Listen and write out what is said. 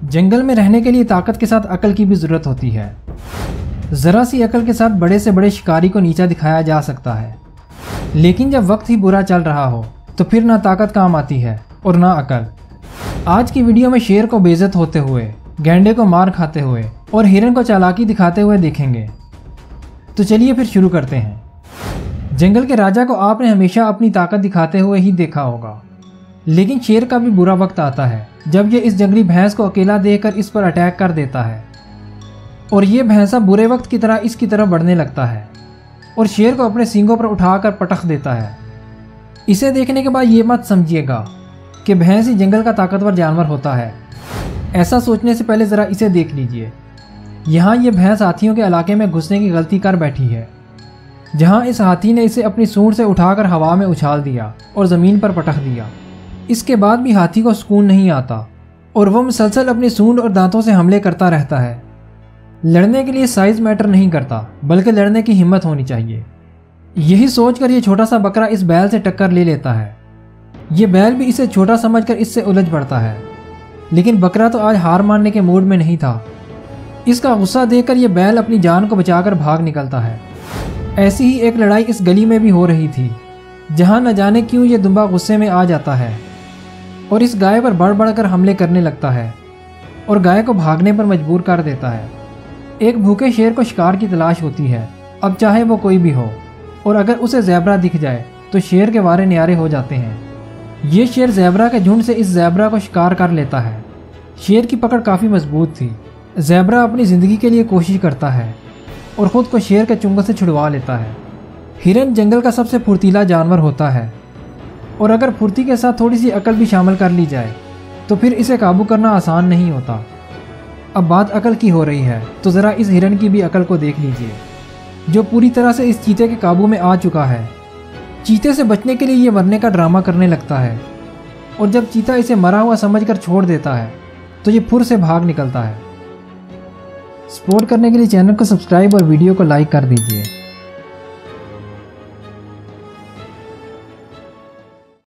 जंगल में रहने के लिए ताकत के साथ अकल की भी ज़रूरत होती है। ज़रा सी अकल के साथ बड़े से बड़े शिकारी को नीचा दिखाया जा सकता है, लेकिन जब वक्त ही बुरा चल रहा हो तो फिर ना ताकत काम आती है और ना अकल। आज की वीडियो में शेर को बेइज्जत होते हुए, गैंडे को मार खाते हुए और हिरन को चालाकी दिखाते हुए देखेंगे। तो चलिए फिर शुरू करते हैं। जंगल के राजा को आपने हमेशा अपनी ताकत दिखाते हुए ही देखा होगा, लेकिन शेर का भी बुरा वक्त आता है जब ये इस जंगली भैंस को अकेला देखकर इस पर अटैक कर देता है और ये भैंसा बुरे वक्त की तरह इसकी तरफ बढ़ने लगता है और शेर को अपने सींगों पर उठाकर पटक देता है। इसे देखने के बाद ये मत समझिएगा कि भैंस ही जंगल का ताकतवर जानवर होता है। ऐसा सोचने से पहले ज़रा इसे देख लीजिए। यहाँ ये भैंस हाथियों के इलाके में घुसने की गलती कर बैठी है, जहाँ इस हाथी ने इसे अपनी सूंड से उठाकर हवा में उछाल दिया और ज़मीन पर पटक दिया। इसके बाद भी हाथी को सुकून नहीं आता और वो मुसलसल अपनी सूंड और दांतों से हमले करता रहता है। लड़ने के लिए साइज मैटर नहीं करता, बल्कि लड़ने की हिम्मत होनी चाहिए। यही सोचकर ये छोटा सा बकरा इस बैल से टक्कर ले लेता है। ये बैल भी इसे छोटा समझकर इससे उलझ पड़ता है, लेकिन बकरा तो आज हार मानने के मूड में नहीं था। इसका गुस्सा देखकर ये बैल अपनी जान को बचाकर भाग निकलता है। ऐसी ही एक लड़ाई इस गली में भी हो रही थी, जहाँ न जाने क्यों ये दुम्बा गुस्से में आ जाता है और इस गाय पर बढ़ बढ़कर हमले करने लगता है और गाय को भागने पर मजबूर कर देता है। एक भूखे शेर को शिकार की तलाश होती है, अब चाहे वो कोई भी हो, और अगर उसे ज़ेबरा दिख जाए तो शेर के वारे न्यारे हो जाते हैं। ये शेर ज़ेबरा के झुंड से इस ज़ेबरा को शिकार कर लेता है। शेर की पकड़ काफ़ी मजबूत थी। ज़ेबरा अपनी ज़िंदगी के लिए कोशिश करता है और ख़ुद को शेर के चुंगल से छुड़वा लेता है। हिरन जंगल का सबसे फुर्तीला जानवर होता है और अगर फुर्ती के साथ थोड़ी सी अकल भी शामिल कर ली जाए तो फिर इसे काबू करना आसान नहीं होता। अब बात अकल की हो रही है तो ज़रा इस हिरन की भी अकल को देख लीजिए, जो पूरी तरह से इस चीते के काबू में आ चुका है। चीते से बचने के लिए ये मरने का ड्रामा करने लगता है और जब चीता इसे मरा हुआ समझकर छोड़ देता है तो ये फुर से भाग निकलता है। सपोर्ट करने के लिए चैनल को सब्सक्राइब और वीडियो को लाइक कर दीजिए।